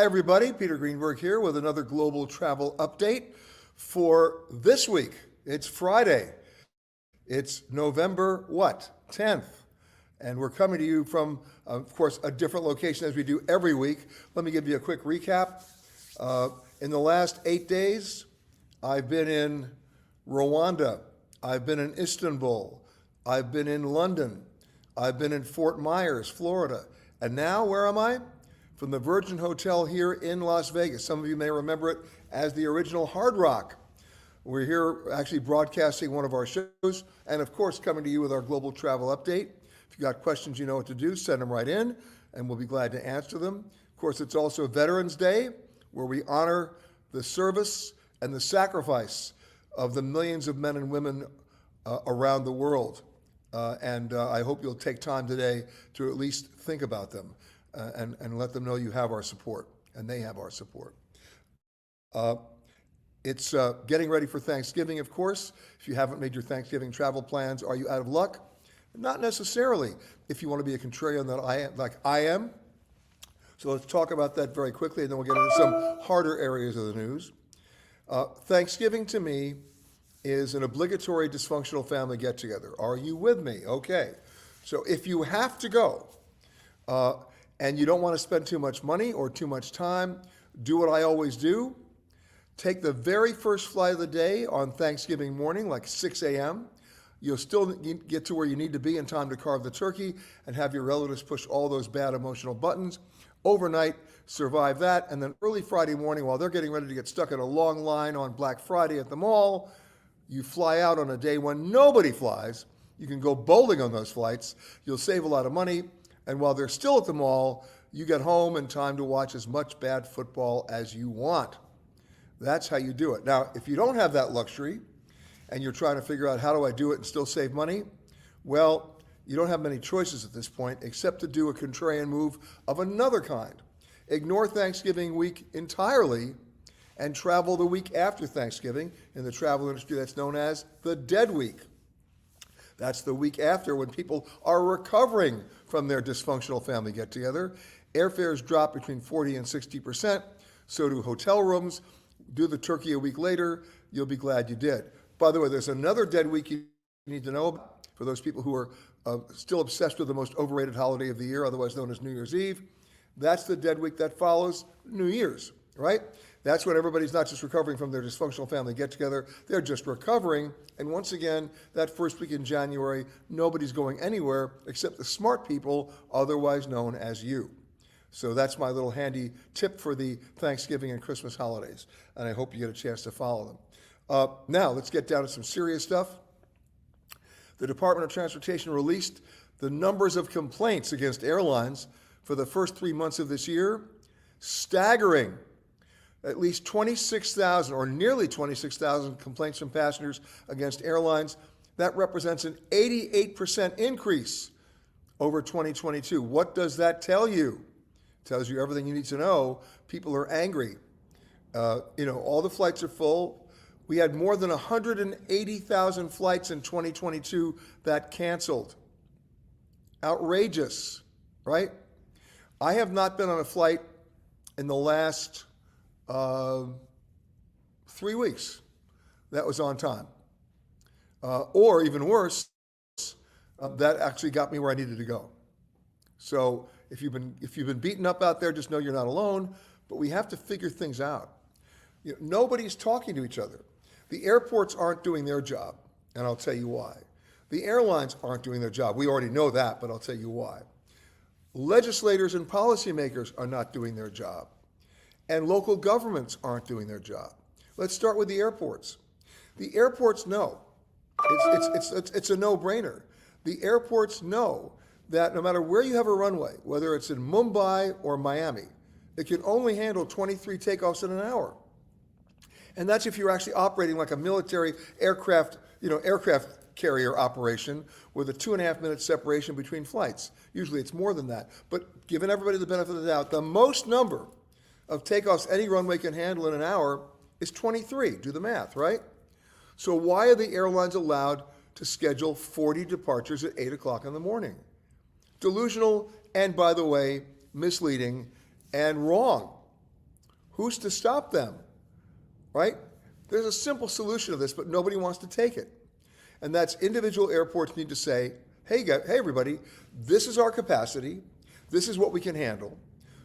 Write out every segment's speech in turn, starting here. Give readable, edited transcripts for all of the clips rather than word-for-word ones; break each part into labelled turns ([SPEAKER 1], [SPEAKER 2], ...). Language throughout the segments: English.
[SPEAKER 1] everybody. Peter Greenberg here with another global travel update for this week. It's Friday. It's November what? 10th. And we're coming to you from, of course, a different location as we do every week. Let me give you a quick recap. In the last 8 days, I've been in Rwanda. I've been in Istanbul. I've been in London. I've been in Fort Myers, Florida. And now, where am I? From the Virgin Hotel here in Las Vegas. Some of you may remember it as the original Hard Rock. We're here actually broadcasting one of our shows and, of course, coming to you with our global travel update. If you got questions, you know what to do. Send them right in, and we'll be glad to answer them. Of course, it's also Veterans Day, where we honor the service and the sacrifice of the millions of men and women around the world. And I hope you'll take time today to at least think about them and let them know you have our support, and they have our support. It's getting ready for Thanksgiving, of course. If you haven't made your Thanksgiving travel plans, are you out of luck? Not necessarily, if you want to be a contrarian like I am. So let's talk about that very quickly, and then we'll get into some harder areas of the news. Thanksgiving, to me, is an obligatory dysfunctional family get-together. Are you with me? Okay. So if you have to go and you don't want to spend too much money or too much time, do what I always do. Take the very first flight of the day on Thanksgiving morning, like 6 a.m. You'll still get to where you need to be in time to carve the turkey and have your relatives push all those bad emotional buttons. Overnight, survive that, and then early Friday morning, while they're getting ready to get stuck in a long line on Black Friday at the mall, you fly out on a day when nobody flies. You can go bowling on those flights. You'll save a lot of money. And while they're still at the mall, you get home in time to watch as much bad football as you want. That's how you do it. Now, if you don't have that luxury and you're trying to figure out how do I do it and still save money, well, you don't have many choices at this point except to do a contrarian move of another kind. Ignore Thanksgiving week entirely and travel the week after Thanksgiving. In the travel industry, that's known as the dead week. That's the week after when people are recovering from their dysfunctional family get-together. Airfares drop between 40 and 60%, so do hotel rooms. Do the turkey a week later, you'll be glad you did. By the way, there's another dead week you need to know about for those people who are still obsessed with the most overrated holiday of the year, otherwise known as New Year's Eve. That's the dead week that follows New Year's, right? That's when everybody's not just recovering from their dysfunctional family get-together, they're just recovering. And once again, that first week in January, nobody's going anywhere except the smart people, otherwise known as you. So that's my little handy tip for the Thanksgiving and Christmas holidays, and I hope you get a chance to follow them. Now, let's get down to some serious stuff. The Department of Transportation released the numbers of complaints against airlines for the first 3 months of this year. Staggering. At least 26,000 or nearly 26,000 complaints from passengers against airlines. That represents an 88% increase over 2022. What does that tell you? It tells you everything you need to know. People are angry. All the flights are full. We had more than 180,000 flights in 2022 that canceled. Outrageous, right? I have not been on a flight in the last 3 weeks that was on time. Or even worse, that actually got me where I needed to go. So if you've been beaten up out there, just know you're not alone, but we have to figure things out. Nobody's talking to each other. The airports aren't doing their job, and I'll tell you why. The airlines aren't doing their job. We already know that, but I'll tell you why. Legislators and policymakers are not doing their job. And local governments aren't doing their job. Let's start with the airports. The airports know. It's a no-brainer. The airports know that no matter where you have a runway, whether it's in Mumbai or Miami, it can only handle 23 takeoffs in an hour. And that's if you're actually operating like a military aircraft carrier operation with a 2.5-minute separation between flights. Usually it's more than that. But given everybody the benefit of the doubt, the most number of takeoffs any runway can handle in an hour is 23. Do the math, right? So why are the airlines allowed to schedule 40 departures at 8 o'clock in the morning? Delusional and, by the way, misleading and wrong. Who's to stop them, right? There's a simple solution to this, but nobody wants to take it. And that's individual airports need to say, hey everybody, this is our capacity. This is what we can handle.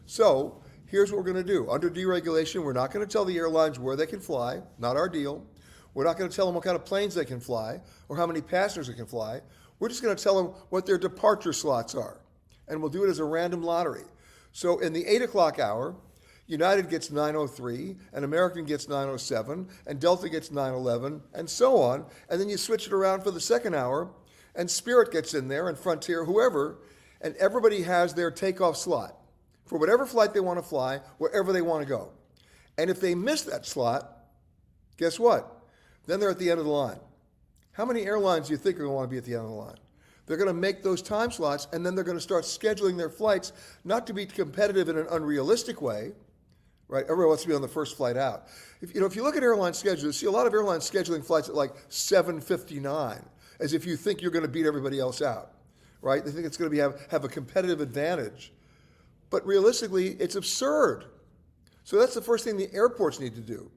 [SPEAKER 1] So here's what we're going to do. Under deregulation, we're not going to tell the airlines where they can fly, not our deal. We're not going to tell them what kind of planes they can fly or how many passengers they can fly. We're just going to tell them what their departure slots are. And we'll do it as a random lottery. So in the 8 o'clock hour, United gets 9:03, and American gets 9:07, and Delta gets 9:11, and so on. And then you switch it around for the second hour, and Spirit gets in there, and Frontier, whoever, and everybody has their takeoff slot for whatever flight they want to fly, wherever they want to go. And if they miss that slot, guess what? Then they're at the end of the line. How many airlines do you think are going to want to be at the end of the line? They're going to make those time slots, and then they're going to start scheduling their flights, not to be competitive in an unrealistic way, right? Everyone wants to be on the first flight out. If you look at airline schedules, you see a lot of airlines scheduling flights at like 7:59, as if you think you're going to beat everybody else out, right? They think it's going to have a competitive advantage. But realistically, it's absurd. So that's the first thing the airports need to do.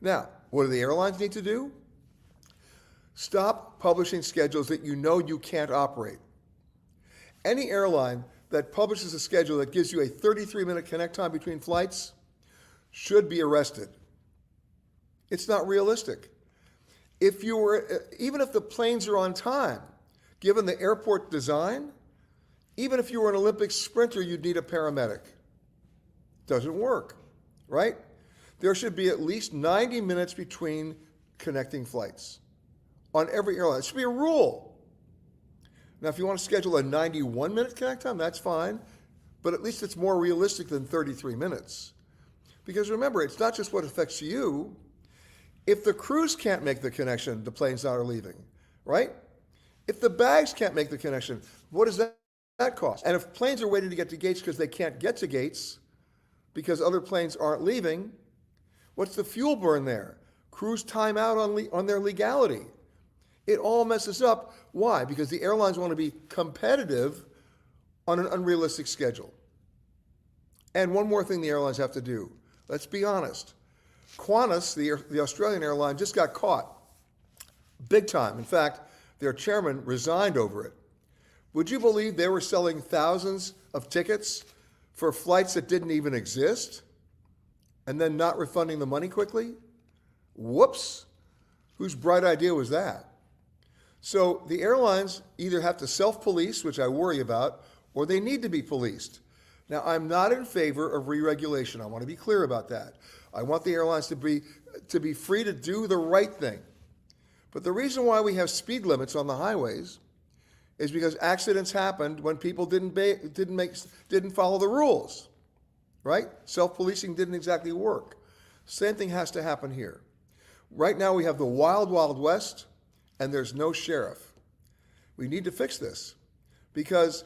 [SPEAKER 1] Now, what do the airlines need to do? Stop publishing schedules that you know you can't operate. Any airline that publishes a schedule that gives you a 33-minute connect time between flights should be arrested. It's not realistic. Even if the planes are on time, given the airport design, even if you were an Olympic sprinter, you'd need a paramedic. Doesn't work, right? There should be at least 90 minutes between connecting flights on every airline. It should be a rule. Now, if you want to schedule a 91-minute connect time, that's fine, but at least it's more realistic than 33 minutes. Because remember, it's not just what affects you. If the crews can't make the connection, the plane's not leaving, right? If the bags can't make the connection, what does that cost? And if planes are waiting to get to gates because they can't get to gates because other planes aren't leaving, what's the fuel burn there? Crews time out on their legality. It all messes up. Why? Because the airlines want to be competitive on an unrealistic schedule. And one more thing the airlines have to do. Let's be honest. Qantas, the Australian airline, just got caught big time. In fact, their chairman resigned over it. Would you believe they were selling thousands of tickets for flights that didn't even exist and then not refunding the money quickly? Whoops. Whose bright idea was that? So the airlines either have to self-police, which I worry about, or they need to be policed. Now, I'm not in favor of re-regulation. I want to be clear about that. I want the airlines to be free to do the right thing. But the reason why we have speed limits on the highways is because accidents happened when people didn't follow the rules, right? Self-policing didn't exactly work. Same thing has to happen here. Right now we have the wild, wild west, and there's no sheriff. We need to fix this because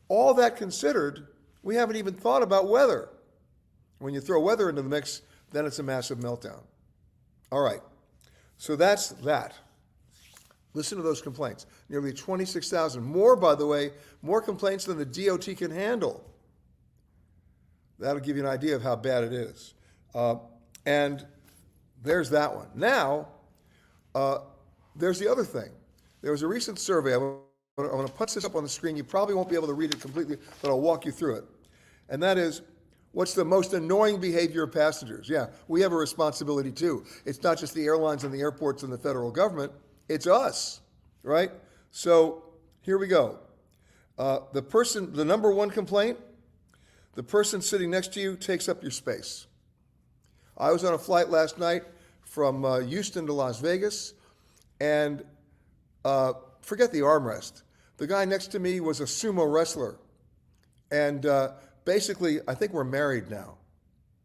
[SPEAKER 1] all that considered, we haven't even thought about weather. When you throw weather into the mix, then it's a massive meltdown. All right, so that's that. Listen to those complaints. Nearly 26,000. More, by the way, more complaints than the DOT can handle. That'll give you an idea of how bad it is. And there's that one. Now, there's the other thing. There was a recent survey. I'm going to put this up on the screen. You probably won't be able to read it completely, but I'll walk you through it. And that is, what's the most annoying behavior of passengers? Yeah, we have a responsibility too. It's not just the airlines and the airports and the federal government. It's us, right? So here we go. The number one complaint, the person sitting next to you takes up your space. I was on a flight last night from Houston to Las Vegas, and forget the armrest. The guy next to me was a sumo wrestler. And basically, I think we're married now.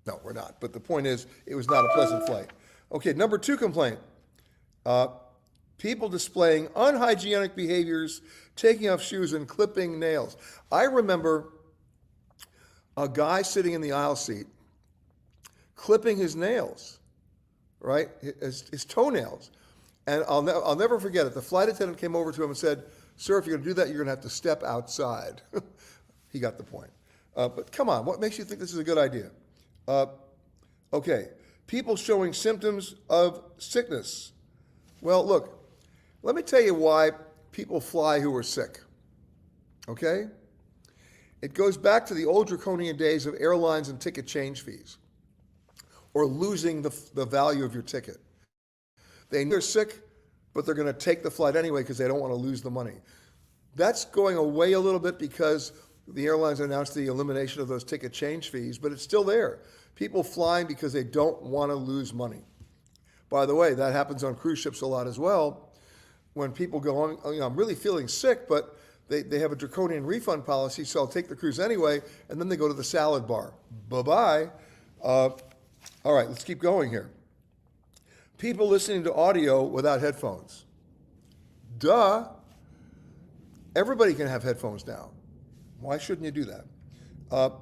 [SPEAKER 1] No, we're not. But the point is, it was not a pleasant flight. Okay, number two complaint. People displaying unhygienic behaviors, taking off shoes and clipping nails. I remember a guy sitting in the aisle seat clipping his nails, right? His toenails. And I'll never forget it. The flight attendant came over to him and said, "Sir, if you're going to do that, you're going to have to step outside." He got the point. But come on, what makes you think this is a good idea? Okay, people showing symptoms of sickness. Well, look, let me tell you why people fly who are sick. Okay? It goes back to the old draconian days of airlines and ticket change fees, or losing the value of your ticket. They know they're sick, but they're going to take the flight anyway because they don't want to lose the money. That's going away a little bit because the airlines announced the elimination of those ticket change fees, but it's still there. People flying because they don't want to lose money. By the way, that happens on cruise ships a lot as well. When people go on, I'm really feeling sick, but they have a draconian refund policy, so I'll take the cruise anyway, and then they go to the salad bar. Bye-bye. All right, let's keep going here. People listening to audio without headphones. Duh. Everybody can have headphones now. Why shouldn't you do that?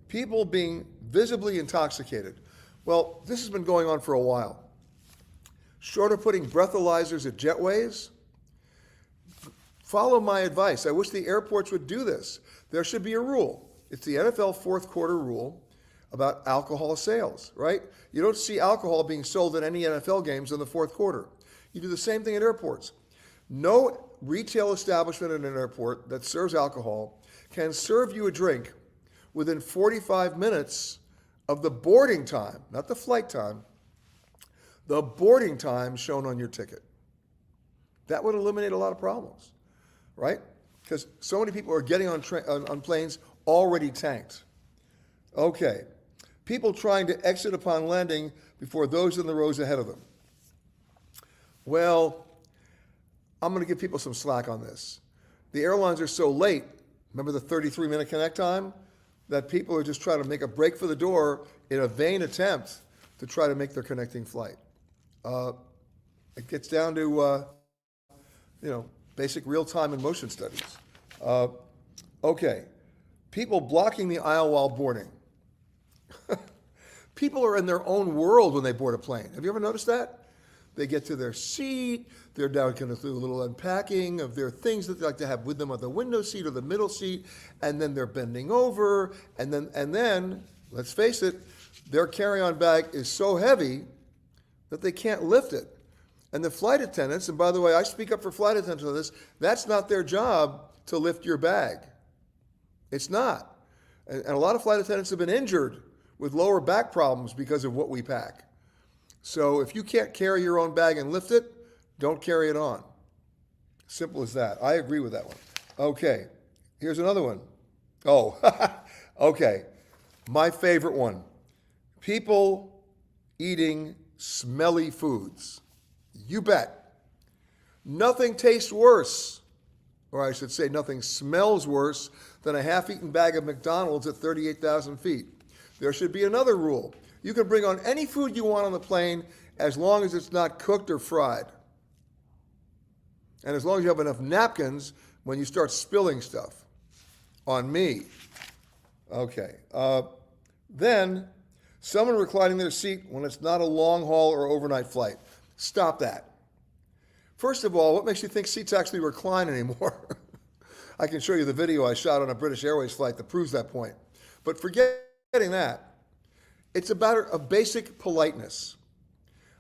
[SPEAKER 1] People being visibly intoxicated. Well, this has been going on for a while. Short of putting breathalyzers at jetways, follow my advice. I wish the airports would do this. There should be a rule. It's the NFL fourth quarter rule about alcohol sales, right? You don't see alcohol being sold at any NFL games in the fourth quarter. You do the same thing at airports. No retail establishment in an airport that serves alcohol can serve you a drink within 45 minutes of the boarding time, not the flight time, the boarding time shown on your ticket. That would eliminate a lot of problems, right? Because so many people are getting on planes already tanked. Okay. People trying to exit upon landing before those in the rows ahead of them. Well, I'm going to give people some slack on this. The airlines are so late, remember the 33-minute connect time, that people are just trying to make a break for the door in a vain attempt to try to make their connecting flight. It gets down to, basic real-time and motion studies. Okay, people blocking the aisle while boarding. People are in their own world when they board a plane. Have you ever noticed that? They get to their seat, they're down kind of through a little unpacking of their things that they like to have with them on the window seat or the middle seat, and then they're bending over, and then, let's face it, their carry-on bag is so heavy that they can't lift it. And the flight attendants, and by the way, I speak up for flight attendants on this, that's not their job to lift your bag. It's not. And a lot of flight attendants have been injured with lower back problems because of what we pack. So if you can't carry your own bag and lift it, don't carry it on. Simple as that. I agree with that one. Okay, here's another one. Oh, okay. My favorite one. People eating smelly foods. You bet. Nothing tastes worse, or I should say nothing smells worse than a half-eaten bag of McDonald's at 38,000 feet. There should be another rule. You can bring on any food you want on the plane as long as it's not cooked or fried. And as long as you have enough napkins when you start spilling stuff on me. Okay. Then, someone reclining their seat when it's not a long haul or overnight flight. Stop that. First of all, what makes you think seats actually recline anymore? I can show you the video I shot on a British Airways flight that proves that point. But forgetting that, it's about a basic politeness.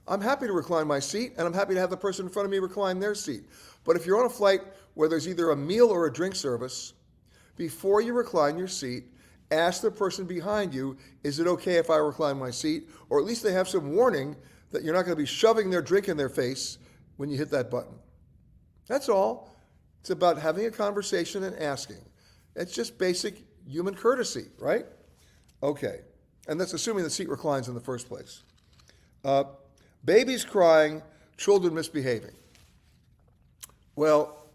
[SPEAKER 1] I'm happy to recline my seat, and I'm happy to have the person in front of me recline their seat. But if you're on a flight where there's either a meal or a drink service, before you recline your seat, ask the person behind you, is it okay if I recline my seat? Or at least they have some warning that you're not going to be shoving their drink in their face when you hit that button. That's all. It's about having a conversation and asking. It's just basic human courtesy, right? Okay. And that's assuming the seat reclines in the first place. Babies crying, children misbehaving. Well,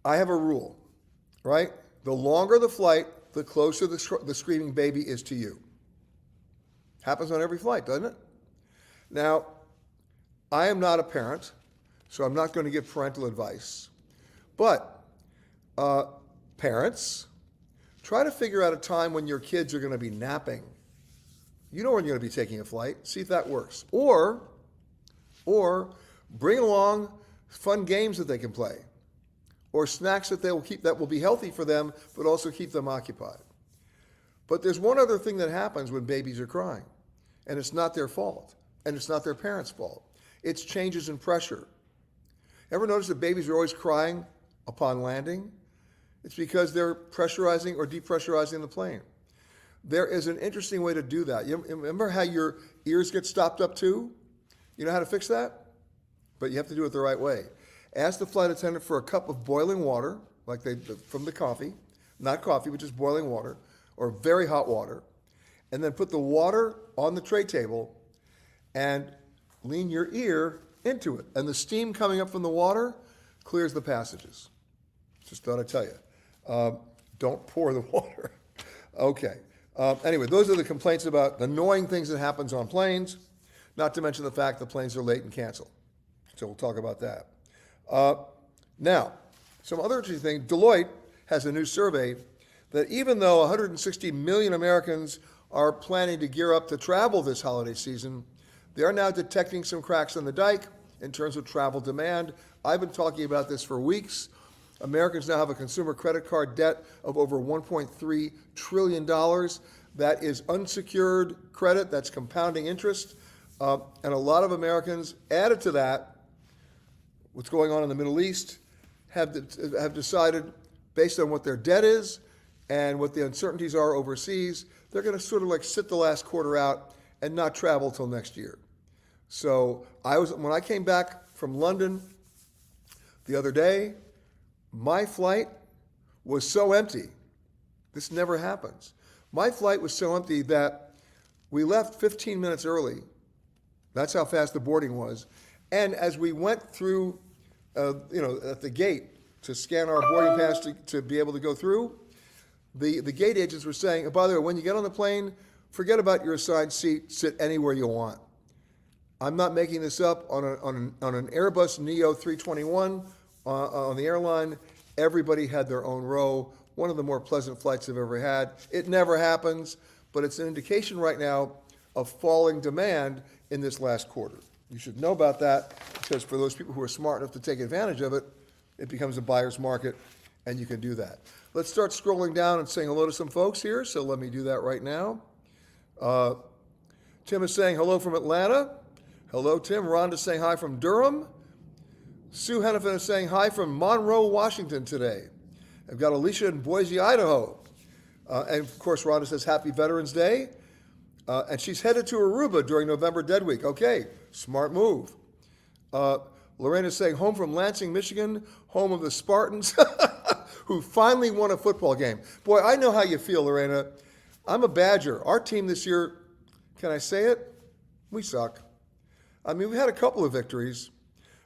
[SPEAKER 1] I have a rule, right? The longer the flight, the closer the screaming baby is to you. Happens on every flight, doesn't it? Now, I am not a parent, so I'm not going to give parental advice. But parents, try to figure out a time when your kids are going to be napping. You know when you're going to be taking a flight. See if that works. Or bring along fun games that they can play, or snacks that they will keep that will be healthy for them, but also keep them occupied. But there's one other thing that happens when babies are crying. and it's not their fault, and it's not their parents' fault. It's changes in pressure. Ever notice that babies are always crying upon landing? It's because they're pressurizing or depressurizing the plane. There is an interesting way to do that. You remember how your ears get stopped up too? You know how to fix that? But you have to do it the right way. Ask the flight attendant for a cup of boiling water, like from the coffee, not coffee, but just boiling water, or very hot water, and then put the water on the tray table and lean your ear into it. And the steam coming up from the water clears the passages. Just thought I'd tell you. Don't pour the water. Okay. Anyway, those are the complaints about the annoying things that happens on planes, not to mention the fact the planes are late and cancel. So we'll talk about that. Now, some other interesting thing, Deloitte has a new survey that even though 160 million Americans are planning to gear up to travel this holiday season, they are now detecting some cracks in the dike in terms of travel demand. I've been talking about this for weeks. Americans now have a consumer credit card debt of over $1.3 trillion. That is unsecured credit, that's compounding interest. And a lot of Americans, added to that, what's going on in the Middle East, have decided, based on what their debt is and what the uncertainties are overseas, they're going to sort of like sit the last quarter out and not travel till next year. So when I came back from London the other day, my flight was so empty. This never happens. My flight was so empty that we left 15 minutes early. That's how fast the boarding was. And as we went through, at the gate to scan our boarding pass to be able to go through, the gate agents were saying, oh, by the way, when you get on the plane, forget about your assigned seat, sit anywhere you want. I'm not making this up. On an Airbus Neo 321 on the airline, everybody had their own row. One of the more pleasant flights I've ever had. It never happens, but it's an indication right now of falling demand in this last quarter. You should know about that because for those people who are smart enough to take advantage of it, it becomes a buyer's market, and you can do that. Let's start scrolling down and saying hello to some folks here, so let me do that right now. Tim is saying hello from Atlanta. Hello, Tim. Rhonda's saying hi from Durham. Sue Hennepin is saying hi from Monroe, Washington today. I've got Alicia in Boise, Idaho. And of course, Rhonda says happy Veterans Day. And she's headed to Aruba during November Dead Week. Okay, smart move. Lorena's saying home from Lansing, Michigan, home of the Spartans, who finally won a football game. Boy, I know how you feel, Lorena. I'm a Badger. Our team this year, can I say it? We suck. I mean, we had a couple of victories.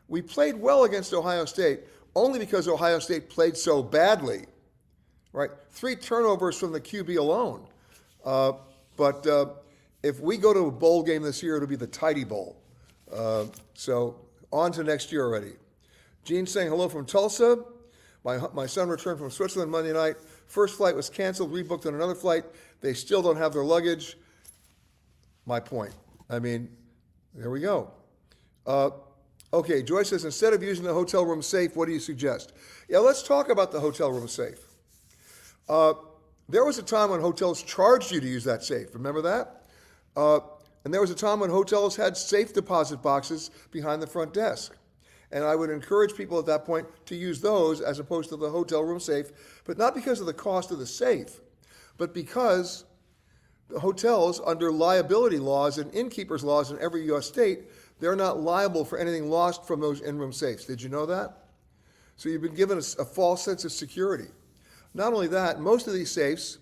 [SPEAKER 1] We played well against Ohio State, only because Ohio State played so badly, right? 3 turnovers from the QB alone. But if we go to a bowl game this year, it'll be the Tidy Bowl. So on to next year already. Jean's saying hello from Tulsa. My son returned from Switzerland Monday night. First flight was canceled, rebooked on another flight. They still don't have their luggage. My point. I mean, there we go. Okay, Joyce says, instead of using the hotel room safe, what do you suggest? Yeah, let's talk about the hotel room safe. There was a time when hotels charged you to use that safe. Remember that? And there was a time when hotels had safe deposit boxes behind the front desk. And I would encourage people at that point to use those as opposed to the hotel room safe, but not because of the cost of the safe, but because the hotels, under liability laws and innkeepers laws in every U.S. state, they're not liable for anything lost from those in-room safes. Did you know that? So you've been given a false sense of security. Not only that, most of these safes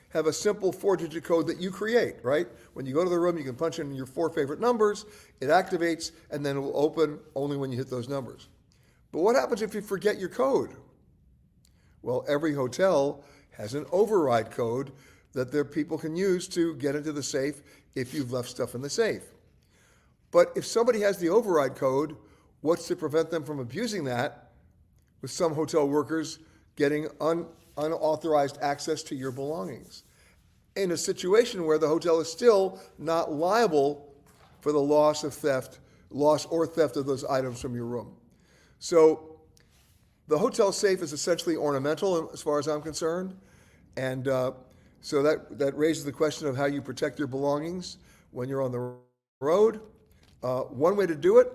[SPEAKER 1] have a simple 4-digit code that you create, right? When you go to the room, you can punch in your 4 favorite numbers, it activates, and then it will open only when you hit those numbers. But what happens if you forget your code? Well, every hotel has an override code that their people can use to get into the safe if you've left stuff in the safe. But if somebody has the override code, what's to prevent them from abusing that with some hotel workers getting unauthorized access to your belongings in a situation where the hotel is still not liable for the loss or theft of those items from your room? So the hotel safe is essentially ornamental as far as I'm concerned. And so that raises the question of how you protect your belongings. when you're on the road. One way to do it,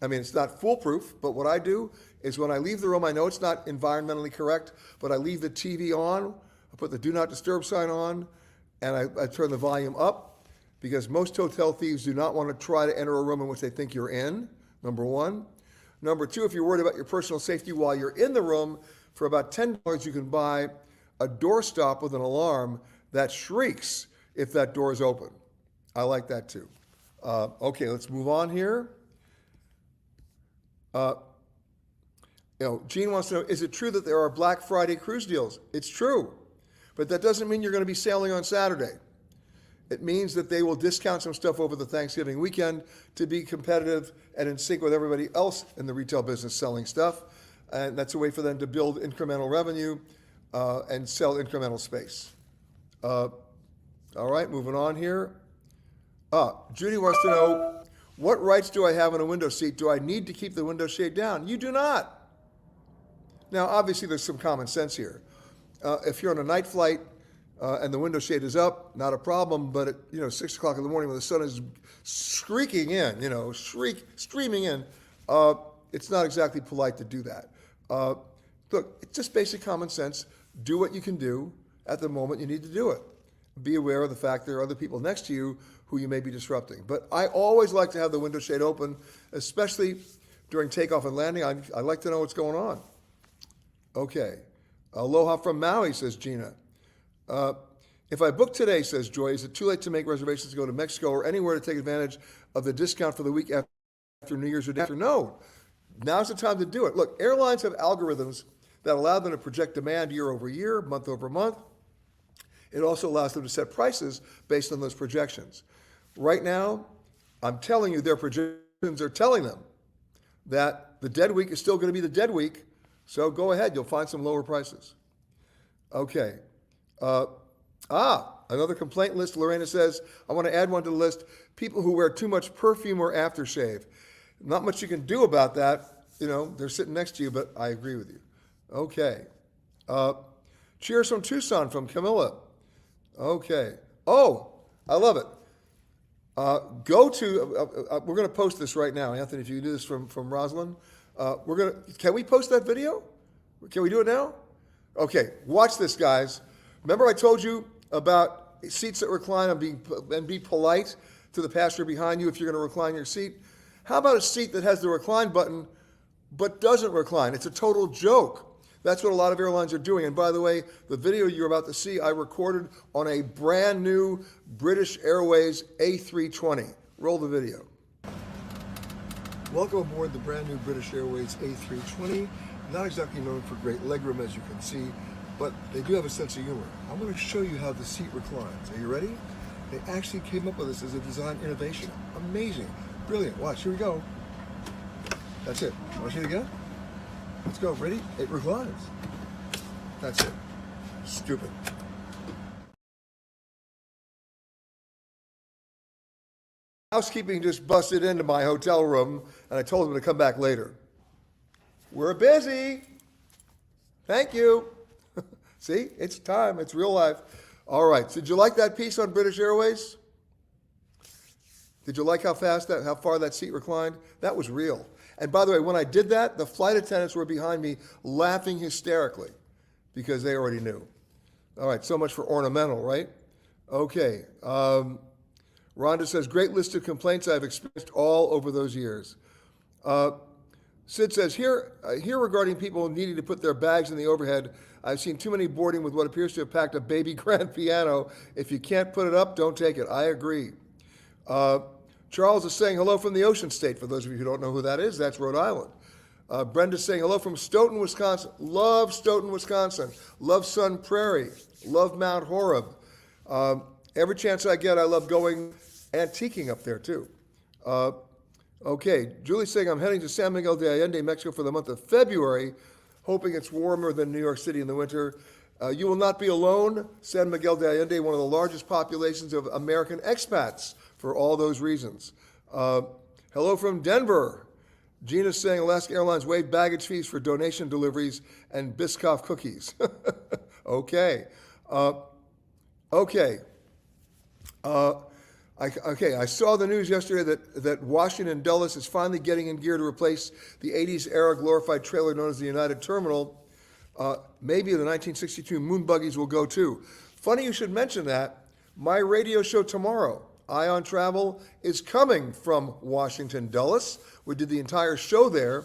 [SPEAKER 1] I mean, it's not foolproof, but what I do is when I leave the room, I know it's not environmentally correct, but I leave the TV on, I put the do not disturb sign on, and I turn the volume up, because most hotel thieves do not want to try to enter a room in which they think you're in, number one. Number two, if you're worried about your personal safety while you're in the room, for about $10, you can buy a doorstop with an alarm that shrieks if that door is open. I like that too. Okay, let's move on here. Gene wants to know, is it true that there are Black Friday cruise deals? It's true, but that doesn't mean you're going to be sailing on Saturday. It means that they will discount some stuff over the Thanksgiving weekend to be competitive and in sync with everybody else in the retail business selling stuff. And that's a way for them to build incremental revenue and sell incremental space. All right, moving on here. Judy wants to know, what rights do I have in a window seat? Do I need to keep the window shade down? You do not. Now, obviously, there's some common sense here. If you're on a night flight and the window shade is up, not a problem. But at 6 o'clock in the morning when the sun is streaking in, streaming in, it's not exactly polite to do that. Look, it's just basic common sense. Do what you can do at the moment you need to do it. Be aware of the fact there are other people next to you who you may be disrupting. But I always like to have the window shade open, especially during takeoff and landing. I like to know what's going on. Okay. Aloha from Maui, says Gina. If I book today, says Joy, is it too late to make reservations to go to Mexico or anywhere to take advantage of the discount for the week after New Year's or day after? No. Now's the time to do it. Look, airlines have algorithms that allow them to project demand year over year, month over month. It also allows them to set prices based on those projections. Right now, I'm telling you, their projections are telling them that the dead week is still going to be the dead week, so go ahead, you'll find some lower prices. Okay. Another complaint list, Lorena says, I want to add one to the list, people who wear too much perfume or aftershave. Not much you can do about that. They're sitting next to you, but I agree with you. Okay. Cheers from Tucson from Camilla. Okay. Oh, I love it. We're going to post this right now. Anthony, if you can do this from Rosalind. Can we post that video? Can we do it now? Okay, watch this, guys. Remember I told you about seats that recline and be polite to the passenger behind you if you're going to recline your seat? How about a seat that has the recline button but doesn't recline? It's a total joke. That's what a lot of airlines are doing. And by the way, the video you're about to see, I recorded on a brand new British Airways A320. Roll the video. Welcome aboard the brand new British Airways A320. Not exactly known for great legroom, as you can see, but they do have a sense of humor. I'm going to show you how the seat reclines. Are you ready? They actually came up with this as a design innovation. Amazing. Brilliant. Watch. Here we go. That's it. Want to see it again? Let's go. Ready? It reclines. That's it. Stupid. Housekeeping just busted into my hotel room, and I told them to come back later. We're busy. Thank you. See, it's time. It's real life. All right. So did you like that piece on British Airways? Did you like how far that seat reclined? That was real. And by the way, when I did that, the flight attendants were behind me laughing hysterically because they already knew. All right, so much for ornamental, right? Okay. Rhonda says, great list of complaints I've experienced all over those years. Sid says, here regarding people needing to put their bags in the overhead, I've seen too many boarding with what appears to have packed a baby grand piano. If you can't put it up, don't take it. I agree. Charles is saying hello from the Ocean State. For those of you who don't know who that is, that's Rhode Island. Brenda's saying hello from Stoughton, Wisconsin. Love Stoughton, Wisconsin. Love Sun Prairie. Love Mount Horeb. Every chance I get, I love going antiquing up there too. Okay, Julie's saying I'm heading to San Miguel de Allende, Mexico for the month of February, hoping it's warmer than New York City in the winter. You will not be alone. San Miguel de Allende, one of the largest populations of American expats for all those reasons. Hello from Denver. Gina's saying Alaska Airlines waived baggage fees for donation deliveries and Biscoff cookies. Okay. Okay. I saw the news yesterday that Washington Dulles is finally getting in gear to replace the 80s era glorified trailer known as the United Terminal. Maybe the 1962 moon buggies will go too. Funny you should mention that. My radio show tomorrow, Eye on Travel, is coming from Washington Dulles. We did the entire show there.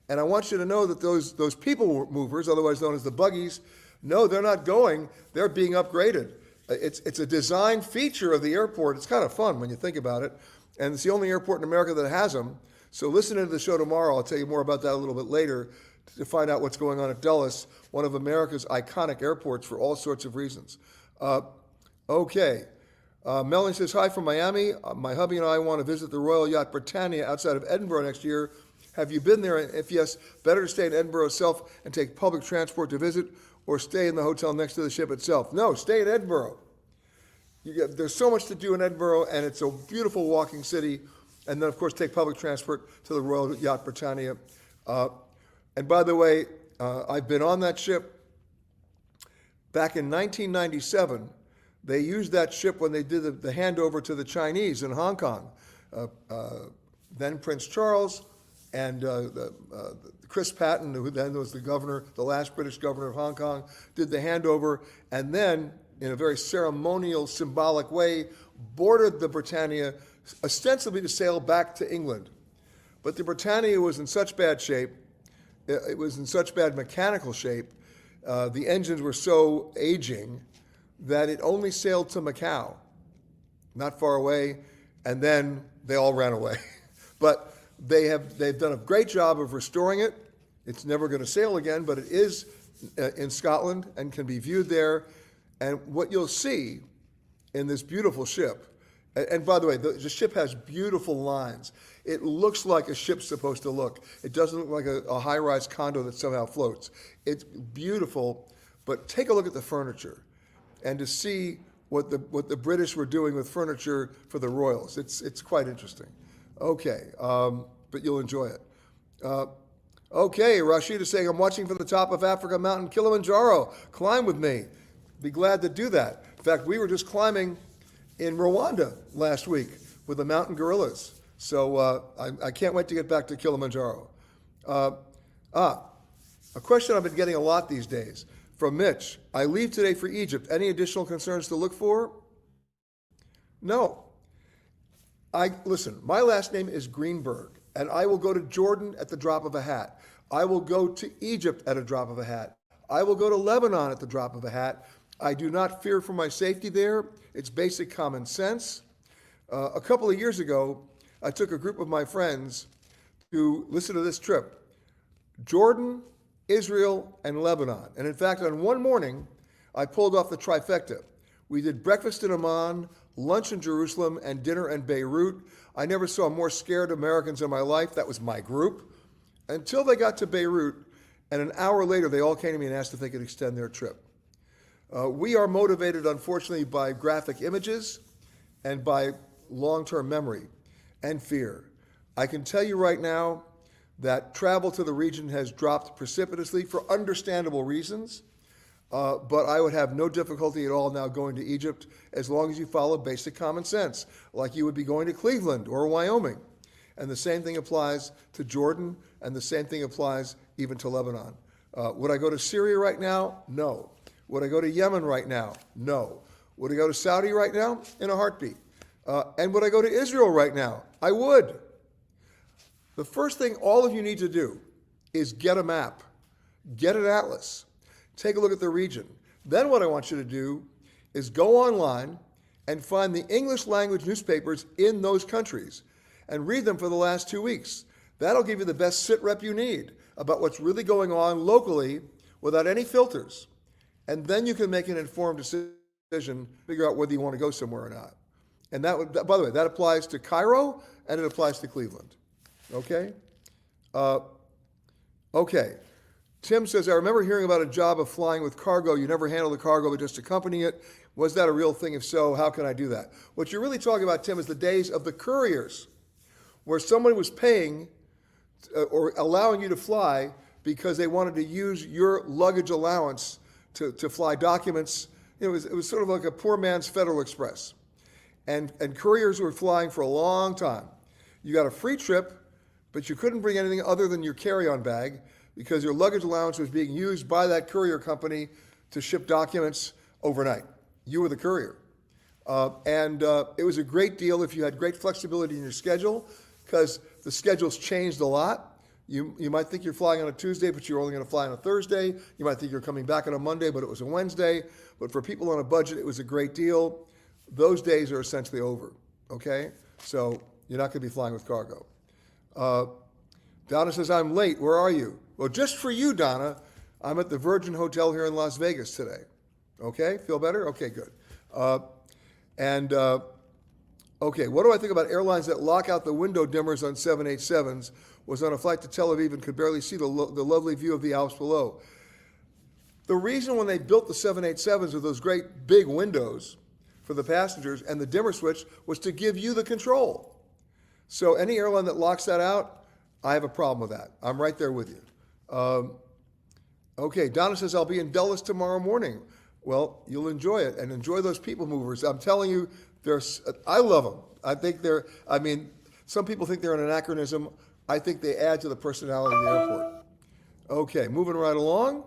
[SPEAKER 1] And I want you to know that those people movers, otherwise known as the buggies, no, they're not going. They're being upgraded. It's a design feature of the airport. It's kind of fun when you think about it. And it's the only airport in America that has them. So listen to the show tomorrow. I'll tell you more about that a little bit later to find out what's going on at Dulles, one of America's iconic airports for all sorts of reasons. Okay. Melanie says, hi from Miami. My hubby and I want to visit the Royal Yacht Britannia outside of Edinburgh next year. Have you been there? And if yes, better to stay in Edinburgh itself and take public transport to visit, or stay in the hotel next to the ship itself? No, stay in Edinburgh. There's so much to do in Edinburgh, and it's a beautiful walking city. And then, of course, take public transport to the Royal Yacht Britannia. And by the way, I've been on that ship. Back in 1997, they used that ship when they did the handover to the Chinese in Hong Kong. Then Prince Charles and Chris Patten, who then was the governor, the last British governor of Hong Kong, did the handover, and then, in a very ceremonial, symbolic way, boarded the Britannia, ostensibly to sail back to England. But the Britannia was in such bad shape, it was in such bad mechanical shape, the engines were so aging that it only sailed to Macau, not far away, and then they all ran away. But they've done a great job of restoring it. It's never going to sail again, but it is in Scotland and can be viewed there. And what you'll see in this beautiful ship, and by the way, the ship has beautiful lines. It looks like a ship's supposed to look. It doesn't look like a high-rise condo that somehow floats. It's beautiful, but take a look at the furniture and to see what the British were doing with furniture for the royals. It's quite interesting. Okay, but you'll enjoy it. Okay, Rashid is saying, I'm watching from the top of Africa Mountain Kilimanjaro. Climb with me. Be glad to do that. In fact, we were just climbing in Rwanda last week with the mountain gorillas. So I can't wait to get back to Kilimanjaro. A question I've been getting a lot these days from Mitch. I leave today for Egypt. Any additional concerns to look for? No. Listen, my last name is Greenberg, and I will go to Jordan at the drop of a hat. I will go to Egypt at a drop of a hat. I will go to Lebanon at the drop of a hat. I do not fear for my safety there. It's basic common sense. A couple of years ago, I took a group of my friends to listen to this trip: Jordan, Israel, and Lebanon. And in fact, on one morning, I pulled off the trifecta. We did breakfast in Amman, lunch in Jerusalem, and dinner in Beirut. I never saw more scared Americans in my life. That was my group. Until they got to Beirut, and an hour later, they all came to me and asked if they could extend their trip. We are motivated, unfortunately, by graphic images and by long-term memory and fear. I can tell you right now that travel to the region has dropped precipitously for understandable reasons, but I would have no difficulty at all now going to Egypt as long as you follow basic common sense, like you would be going to Cleveland or Wyoming. And the same thing applies to Jordan, and the same thing applies even to Lebanon. Would I go to Syria right now? No. Would I go to Yemen right now? No. Would I go to Saudi right now? In a heartbeat. And would I go to Israel right now? I would. The first thing all of you need to do is get a map, get an atlas, take a look at the region. Then what I want you to do is go online and find the English language newspapers in those countries and read them for the last 2 weeks. That'll give you the best sit rep you need about what's really going on locally without any filters. And then you can make an informed decision, figure out whether you want to go somewhere or not. And that would, by the way, that applies to Cairo and it applies to Cleveland. Okay? Okay. Tim says, I remember hearing about a job of flying with cargo. You never handle the cargo, but just accompany it. Was that a real thing? If so, how can I do that? What you're really talking about, Tim, is the days of the couriers, where somebody was paying or allowing you to fly because they wanted to use your luggage allowance to fly documents. It was sort of like a poor man's Federal Express. and couriers were flying for a long time. You got a free trip, but you couldn't bring anything other than your carry-on bag because your luggage allowance was being used by that courier company to ship documents overnight. You were the courier. It was a great deal if you had great flexibility in your schedule, because the schedule's changed a lot. You might think you're flying on a Tuesday, but you're only going to fly on a Thursday. You might think you're coming back on a Monday, but it was a Wednesday. But for people on a budget, it was a great deal. Those days are essentially over, okay? So you're not going to be flying with cargo. Donna says, I'm late. Where are you? Well, just for you, Donna, I'm at the Virgin Hotel here in Las Vegas today. Okay? Feel better? Okay, good. Okay, what do I think about airlines that lock out the window dimmers on 787s? Was on a flight to Tel Aviv and could barely see the lovely view of the Alps below. The reason when they built the 787s with those great big windows for the passengers and the dimmer switch was to give you the control. So any airline that locks that out, I have a problem with that. I'm right there with you. Okay, Donna says, I'll be in Dulles tomorrow morning. Well, you'll enjoy it and enjoy those people movers. I'm telling you, I love them. I think some people think they're an anachronism. I think they add to the personality of the airport. Okay, moving right along.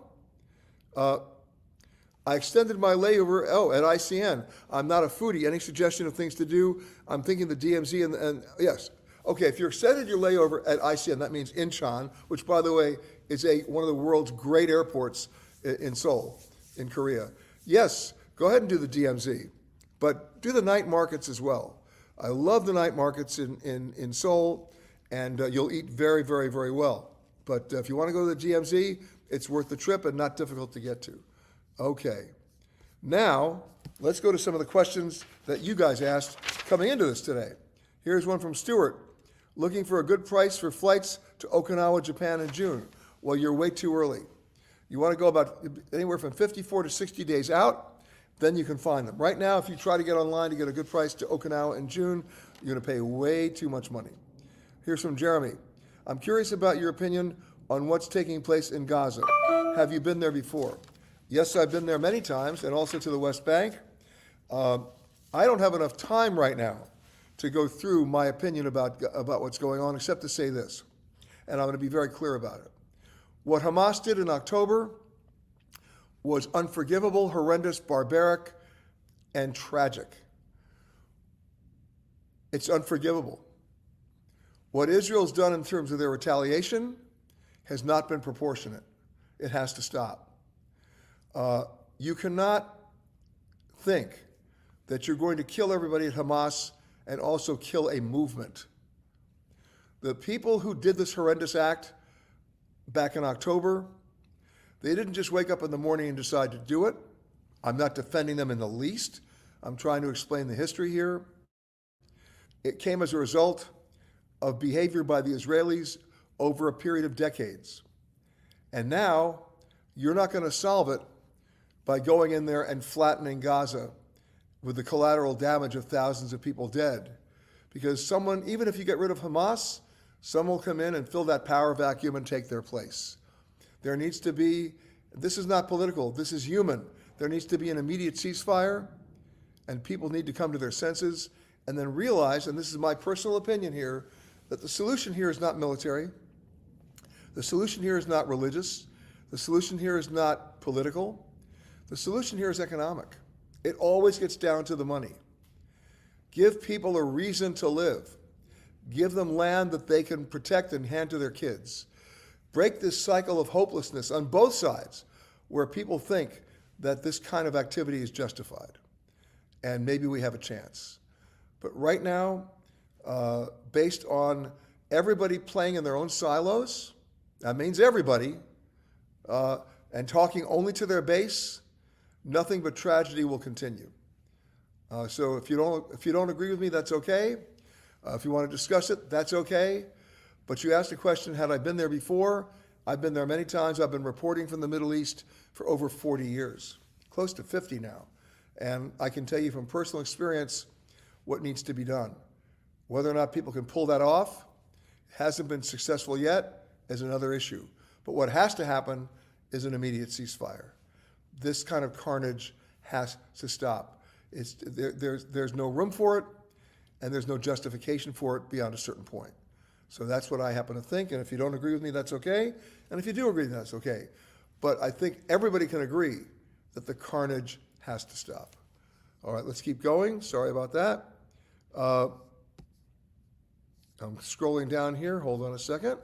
[SPEAKER 1] I extended my layover, at ICN. I'm not a foodie. Any suggestion of things to do? I'm thinking the DMZ and yes. Okay, if you extended your layover at ICN, that means Incheon, which, by the way, is one of the world's great airports in Seoul, in Korea. Yes, go ahead and do the DMZ, but do the night markets as well. I love the night markets in Seoul, and you'll eat very, very, very well. But if you want to go to the DMZ, it's worth the trip and not difficult to get to. Okay, now let's go to some of the questions that you guys asked coming into this today. Here's one from Stuart. Looking for a good price for flights to Okinawa, Japan in June. Well, you're way too early. You want to go about anywhere from 54 to 60 days out, then you can find them. Right now, if you try to get online to get a good price to Okinawa in June, you're going to pay way too much money. Here's from Jeremy. I'm curious about your opinion on what's taking place in Gaza. Have you been there before? Yes, I've been there many times, and also to the West Bank. I don't have enough time right now to go through my opinion about what's going on, except to say this, and I'm going to be very clear about it. What Hamas did in October was unforgivable, horrendous, barbaric, and tragic. It's unforgivable. What Israel's done in terms of their retaliation has not been proportionate. It has to stop. You cannot think that you're going to kill everybody at Hamas and also kill a movement. The people who did this horrendous act back in October, they didn't just wake up in the morning and decide to do it. I'm not defending them in the least. I'm trying to explain the history here. It came as a result of behavior by the Israelis over a period of decades. And now, you're not going to solve it by going in there and flattening Gaza with the collateral damage of thousands of people dead. Because someone, even if you get rid of Hamas, someone will come in and fill that power vacuum and take their place. There needs to be, this is not political, this is human. There needs to be an immediate ceasefire, and people need to come to their senses and then realize, and this is my personal opinion here, that the solution here is not military. The solution here is not religious. The solution here is not political. The solution here is economic. It always gets down to the money. Give people a reason to live. Give them land that they can protect and hand to their kids. Break this cycle of hopelessness on both sides, where people think that this kind of activity is justified. And maybe we have a chance. But right now, based on everybody playing in their own silos, that means everybody, and talking only to their base, nothing but tragedy will continue. So if you don't agree with me, that's okay. If you want to discuss it, that's okay. But you asked a question, had I been there before? I've been there many times. I've been reporting from the Middle East for over 40 years, close to 50 now. And I can tell you from personal experience what needs to be done. Whether or not people can pull that off, hasn't been successful yet, is another issue. But what has to happen is an immediate ceasefire. This kind of carnage has to stop. There's no room for it, and there's no justification for it beyond a certain point. So that's what I happen to think, and if you don't agree with me, that's okay, and if you do agree, that's okay. But I think everybody can agree that the carnage has to stop. All right, let's keep going. Sorry about that. I'm scrolling down here. Hold on a second.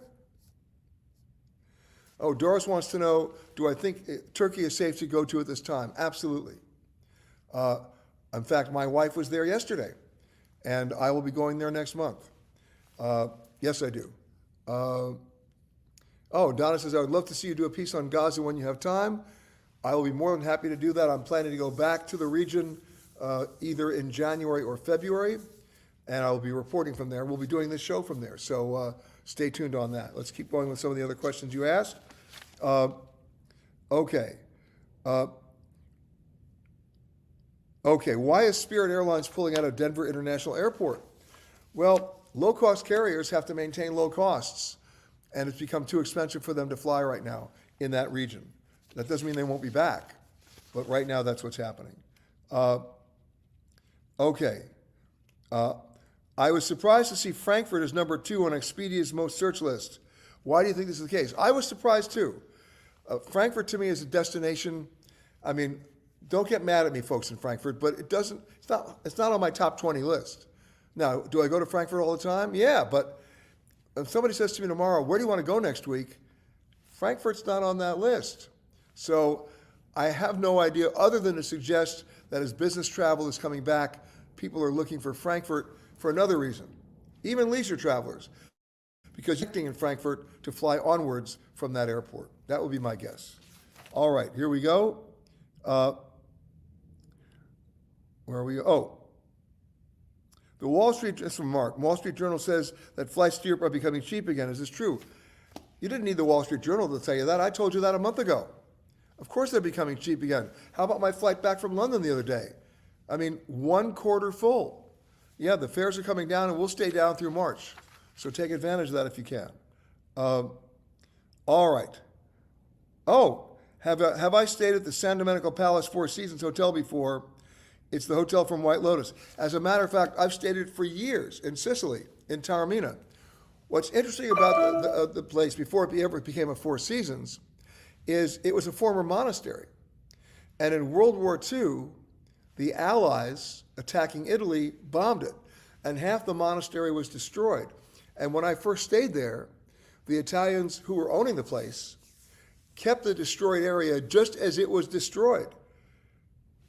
[SPEAKER 1] Oh, Doris wants to know, do I think Turkey is safe to go to at this time? Absolutely. In fact, my wife was there yesterday, and I will be going there next month. Yes, I do. Donna says, I would love to see you do a piece on Gaza when you have time. I will be more than happy to do that. I'm planning to go back to the region either in January or February, and I will be reporting from there. We'll be doing this show from there, so stay tuned on that. Let's keep going with some of the other questions you asked. Okay, why is Spirit Airlines pulling out of Denver International Airport? Well, low-cost carriers have to maintain low costs, and it's become too expensive for them to fly right now in that region. That doesn't mean they won't be back, but right now that's what's happening. I was surprised to see Frankfurt as number 2 on Expedia's most searched list. Why do you think this is the case? I was surprised too. Frankfurt to me is a destination. I mean, don't get mad at me, folks in Frankfurt, but it's not on my top 20 list. Now, do I go to Frankfurt all the time? Yeah, but if somebody says to me tomorrow, where do you want to go next week? Frankfurt's not on that list. So I have no idea other than to suggest that as business travel is coming back, people are looking for Frankfurt for another reason, even leisure travelers, because you're in Frankfurt to fly onwards from that airport. That would be my guess. All right, here we go. Where are we? Oh, the Wall Street, this is from Mark. Wall Street Journal says that flights to Europe are becoming cheap again. Is this true? You didn't need the Wall Street Journal to tell you that. I told you that a month ago. Of course they're becoming cheap again. How about my flight back from London the other day? I mean, 1 quarter full. Yeah, the fares are coming down, and we'll stay down through March. So take advantage of that if you can. All right. Oh, have I stayed at the San Domenico Palace Four Seasons Hotel before? It's the hotel from White Lotus. As a matter of fact, I've stayed at it for years in Sicily, in Taormina. What's interesting about the place before it ever became a Four Seasons is it was a former monastery. And in World War II, the Allies attacking Italy bombed it, and half the monastery was destroyed. And when I first stayed there, the Italians who were owning the place kept the destroyed area just as it was destroyed.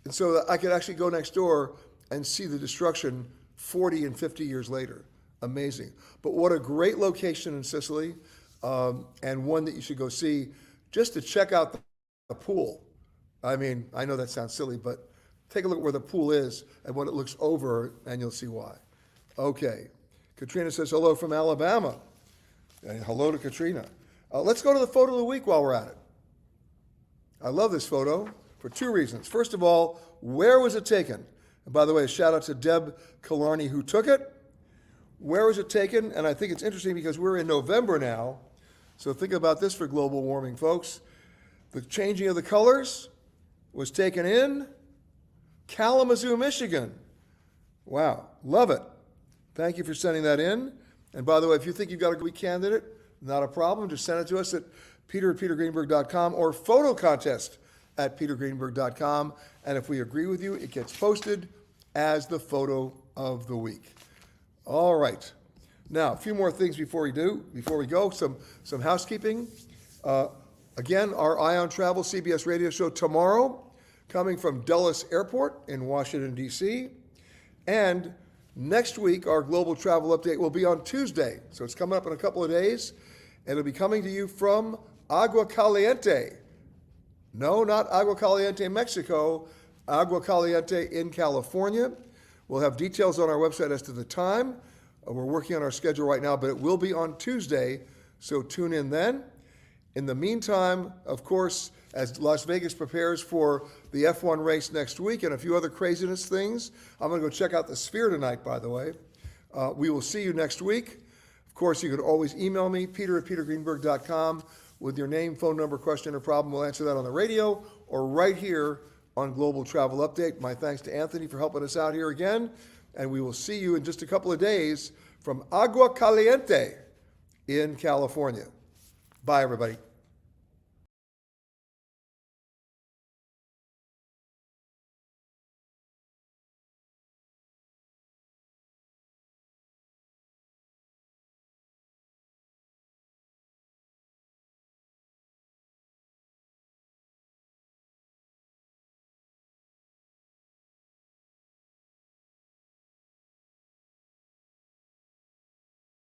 [SPEAKER 1] And so that I could actually go next door and see the destruction 40 and 50 years later. Amazing. But what a great location in Sicily, and one that you should go see just to check out the pool. I mean, I know that sounds silly, but take a look at where the pool is and what it looks over, and you'll see why. Okay. Katrina says hello from Alabama. And hello to Katrina. Let's go to the photo of the week while we're at it. I love this photo for 2 reasons. First of all, where was it taken? And by the way, a shout out to Deb Killarney who took it. Where was it taken? And I think it's interesting because we're in November now. So think about this for global warming, folks. The changing of the colors was taken in Kalamazoo, Michigan. Wow, love it. Thank you for sending that in. And by the way, if you think you've got a good candidate, not a problem. Just send it to us at peter@petergreenberg.com or photocontest@petergreenberg.com. And if we agree with you, it gets posted as the photo of the week. All right. Now, a few more things before we go. Some housekeeping. Again, our Eye on Travel CBS radio show tomorrow, coming from Dulles Airport in Washington, D.C. And next week, our global travel update will be on Tuesday. So it's coming up in a couple of days. And it'll be coming to you from Agua Caliente. No, not Agua Caliente, Mexico. Agua Caliente in California. We'll have details on our website as to the time. We're working on our schedule right now, but it will be on Tuesday, so tune in then. In the meantime, of course, as Las Vegas prepares for the F1 race next week and a few other craziness things, I'm going to go check out the Sphere tonight, by the way. We will see you next week. Of course, you can always email me, peter@petergreenberg.com, with your name, phone number, question, or problem. We'll answer that on the radio or right here on Global Travel Update. My thanks to Anthony for helping us out here again. And we will see you in just a couple of days from Agua Caliente in California. Bye, everybody.